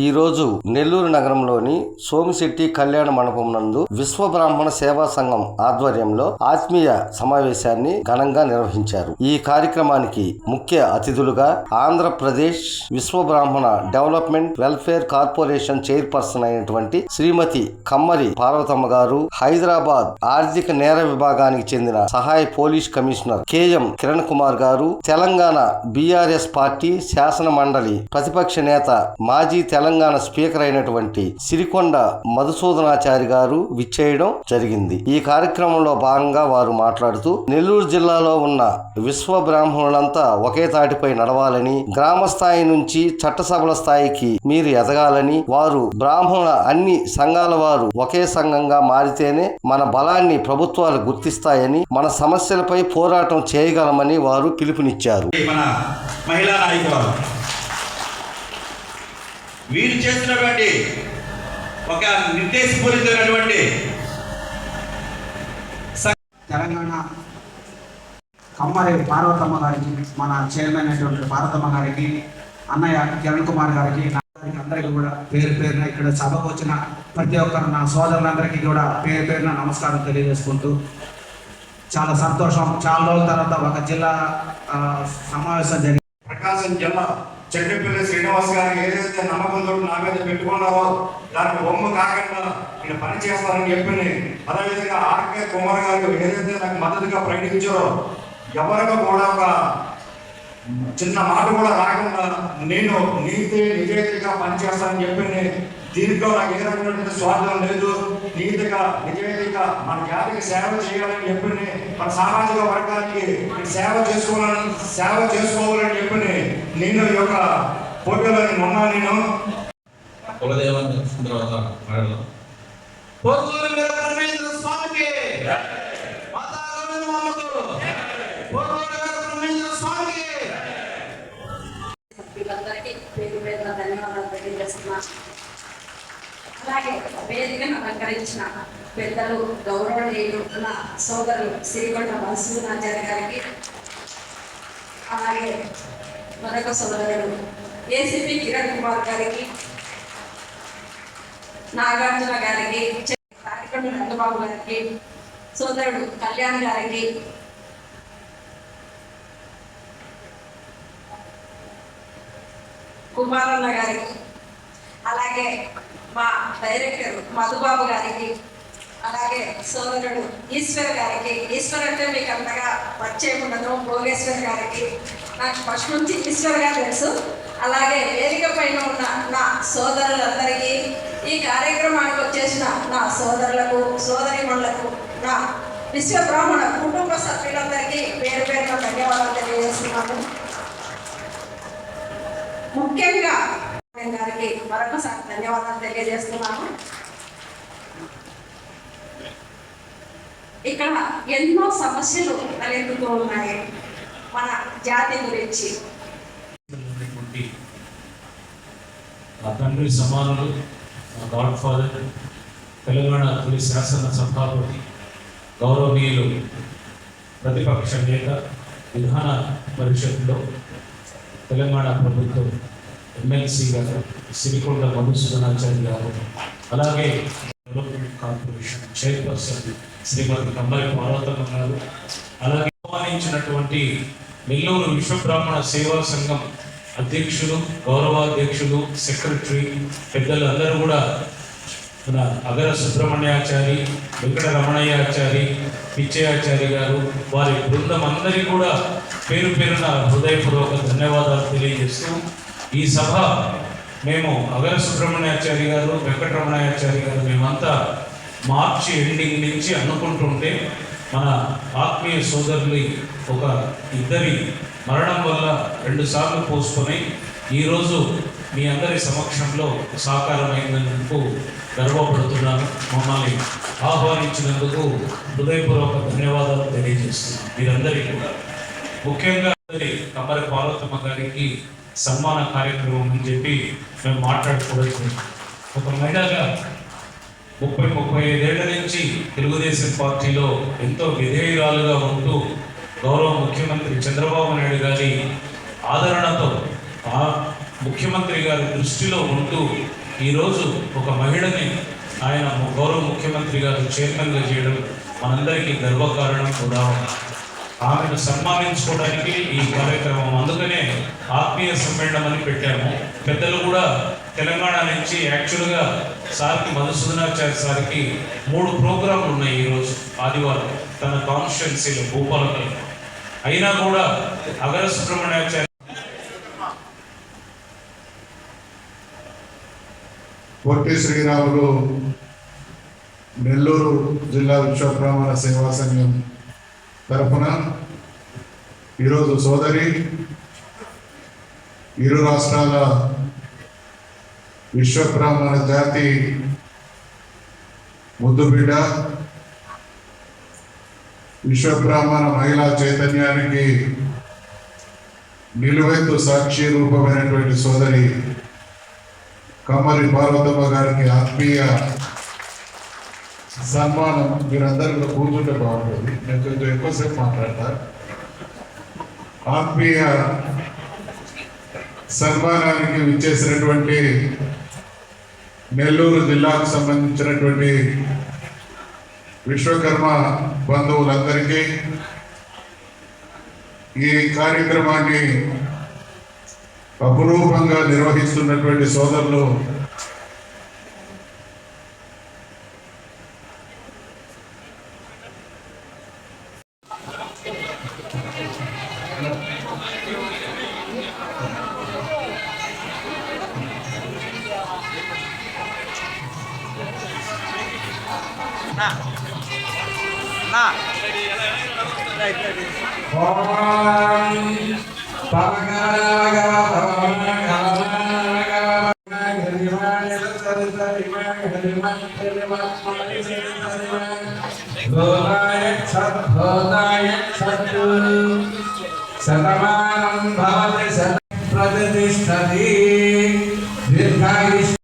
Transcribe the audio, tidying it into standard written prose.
ఈరోజు నెల్లూరు నగరంలోని సోమిశెట్టి కళ్యాణ మండపం నందు విశ్వ బ్రాహ్మణ సేవా సంఘం ఆధ్వర్యంలో ఆత్మీయ సమావేశాన్ని ఘనంగా నిర్వహించారు. ఈ కార్యక్రమానికి ముఖ్య అతిథులుగా ఆంధ్రప్రదేశ్ విశ్వ బ్రాహ్మణ డెవలప్మెంట్ వెల్ఫేర్ కార్పొరేషన్ చైర్పర్సన్ అయినటువంటి శ్రీమతి కమ్మరి పార్వతమ్మ గారు, హైదరాబాద్ ఆర్థిక నేర విభాగానికి చెందిన సహాయ police commissioner KM Kiran Kumar గారు, తెలంగాణ బీఆర్ఎస్ పార్టీ శాసన మండలి ప్రతిపక్ష నేత మాజీ తెలంగాణ స్పీకర్ అయినటువంటి సిరికొండ మధుసూదనాచారి గారు విచ్చేయడం జరిగింది. ఈ కార్యక్రమంలో భాగంగా వారు మాట్లాడుతూ నెల్లూరు జిల్లాలో ఉన్న విశ్వ బ్రాహ్మణులంతా ఒకే తాటిపై నడవాలని, గ్రామ స్థాయి నుంచి చట్టసభల స్థాయికి మీరు ఎదగాలని, వారు బ్రాహ్మణుల అన్ని సంఘాల వారు ఒకే సంఘంగా మారితేనే మన బలాన్ని ప్రభుత్వాలు గుర్తిస్తాయని, మన సమస్యలపై పోరాటం చేయగలమని వారు పిలుపునిచ్చారు. మన మహిళా నాయకురాలు వీరు చేసినటువంటి ఒక నిర్దేశపూరితమైనటువంటి తెలంగాణ కమ్మరి పార్వతమ్మ గారికి, మన చైర్మన్ అయినటువంటి పార్వతమ్మ గారికి, అన్నయ్య కిరణ్ కుమార్ గారికి, అందరికీ కూడా పేరు పేరున ఇక్కడ సభకు వచ్చిన ప్రతి ఒక్కరు నా సోదరులందరికీ కూడా పేరు పేరున నమస్కారం తెలియజేసుకుంటూ, చాలా సంతోషం. చాలా రోజుల తర్వాత ఒక జిల్లా సమావేశం జరిగింది. ప్రకాశం జిల్లా చెట్టుపల్లి శ్రీనివాస్ గారు ఏదైతే నమ్మకంతో నా మీద పెట్టుకున్నారో దానికి బొమ్మ కాకుండా నేను పని చేస్తానని చెప్పి, అదేవిధంగా ఆర్కే కుమార్ గారు ఏదైతే నాకు మద్దతుగా ప్రకటించారో ఎవరిగా కూడా ఒక చిన్న మాట కూడా రాకుండా నేను నిజాయితీగా పనిచేస్తానని చెప్పి, దీంట్లో నాకు ఏ రకమైనటువంటి స్వార్థం లేదు, నీతిగా నిజాయితీగా మన జాతికి సేవ చేయాలని చెప్పి, మన సామాజిక వర్గానికి సేవ చేసుకోవాలని చెప్పి నేను ఈ యొక్క పోటీలో ఉన్నా. నేను కులదేవాన్ని తర్వాత మాట్లాడదాం. అలాగే వేదికను అలంకరించిన పెద్దలు, గౌరవనీయులు నా సోదరులు శ్రీకొండ మధుసూదనాచారి గారికి, అలాగే మరొక సోదరుడు ఏసీపీ కిరణ్ కుమార్ గారికి, నాగార్జున గారికి, తాటికొండ రంగబాబు గారికి, సోదరుడు కళ్యాణ్ గారికి, కుమారన్న గారికి, అలాగే మా డైరెక్టర్ మధుబాబు గారికి, అలాగే సోదరుడు ఈశ్వర్ గారికి, ఈశ్వర్ అంటే మీకు అంతగా పరిచయం ఉండదు, భోగేశ్వర్ గారికి, నాకు ఫస్ట్ నుంచి ఈశ్వర్ గారు తెలుసు. అలాగే వేదిక పైన ఉన్న నా సోదరులందరికీ, ఈ కార్యక్రమానికి వచ్చేసిన నా సోదరులకు, సోదరిమణులకు, నా విశ్వ బ్రాహ్మణ కుటుంబ సభ్యులందరికీ పేరు పేరున ధన్యవాదాలు తెలియజేస్తున్నాను. ముఖ్యంగా గారికి మరొకసారి ధన్యవాదాలు తెలియజేస్తున్నాను. ఇక్కడ ఎన్నో సమస్యలు తలెత్తుతూ ఉన్నాయి మన జాతి గురించి. తండ్రి సమానులు, గాడ్ ఫాదర్, తెలంగాణ తొలి శాసన సభాపతి, గౌరవనీయులు ప్రతిపక్ష నేత, విధాన పరిషత్లో తెలంగాణ ప్రభుత్వం ఎమ్మెల్సీ గారు సిరికొండ మధుసూదనాచారి గారు, అలాగే డెవలప్మెంట్ కార్పొరేషన్ చైర్పర్సన్ శ్రీమతి కమ్మరి పార్వతమ్మ గారు, అలాగే ఆహ్వానించినటువంటి నెల్లూరు విశ్వ బ్రాహ్మణ సేవా సంఘం అధ్యక్షులు, గౌరవాధ్యక్షులు, సెక్రటరీ పెద్దలు అందరూ కూడా, మన అగర సుబ్రహ్మణ్యాచారి, వెంకట రమణయ్యాచారి, పిచ్చయాచారి గారు, వారి బృందం అందరికీ కూడా పేరు పేరున హృదయపూర్వక ధన్యవాదాలు తెలియజేస్తూ, ఈ సభ మేము అగర సుబ్రహ్మణ్యాచారి గారు, వెంకటరమణయాచారి గారు మేమంతా మార్చి ఎండింగ్ నుంచి అనుకుంటుంటే, మన ఆత్మీయ సోదరులు ఒక ఇద్దరి మరణం వల్ల 2 సార్లు పోసుకొని ఈరోజు మీ అందరి సమక్షంలో సాకారమైనందుకు గర్వపడుతున్నాను. మమ్మల్ని ఆహ్వానించినందుకు హృదయపూర్వక ధన్యవాదాలు తెలియజేస్తున్నాను మీరందరికీ కూడా. ముఖ్యంగా కమ్మరి పార్వతమ్మ గారికి సన్మాన కార్యక్రమం అని చెప్పి మేము మాట్లాడుకోవచ్చు. ఒక మహిళగా 30-35 ఏళ్ల నుంచి తెలుగుదేశం పార్టీలో ఎంతో విధేయురాలుగా ఉంటూ గౌరవ ముఖ్యమంత్రి చంద్రబాబు నాయుడు గారి ఆదరణతో ముఖ్యమంత్రి గారి దృష్టిలో ఉంటూ ఈరోజు ఒక మహిళని ఆయన గౌరవ ముఖ్యమంత్రి గారు చైర్మన్గా చేయడం మనందరికీ గర్వకారణం కూడా. ఆమెను సన్మానించుకోవడానికి ఈ కార్యక్రమం, అందుకనే ఆత్మీయ సమ్మేళనం అని పెట్టాము. పెద్దలు కూడా తెలంగాణ నుంచి యాక్చువల్గా సార్కి మధుసూదనాచార్య సార్కి 3 ప్రోగ్రాంలు ఉన్నాయి ఈరోజు ఆదివారం తన కాన్స్టిట్యున్సీలో భూపాలపల్లి. అయినా కూడా అగర సుబ్రహ్మణ్యాచార్య పొట్టి శ్రీరాములు నెల్లూరు జిల్లా విశ్వబ్రాహ్మణ సేవా సంఘం తరఫున ఈరోజు సోదరి ఇరు రాష్ట్రాల విశ్వబ్రాహ్మణ జాతి ముద్దుబిడ్డ, విశ్వబ్రాహ్మణ మహిళా చైతన్యానికి నిలువెత్తు సాక్షి రూపమైనటువంటి సోదరి కమ్మరి పార్వతమ్మ గారికి ఆత్మీయ సన్మానం. మీరందరూ కూర్చుంటే బాగుంటుంది, నేను కొంచెం ఎక్కువసేపు మాట్లాడతా. ఆత్మీయ సన్మానానికి విచ్చేసినటువంటి నెల్లూరు జిల్లాకు సంబంధించినటువంటి విశ్వకర్మ బంధువులందరికీ, ఈ కార్యక్రమాన్ని అపురూపంగా నిర్వహిస్తున్నటువంటి సోదరులు శతమానం భవతి ప్రతిష్టతి దీర్ఘాయుష్.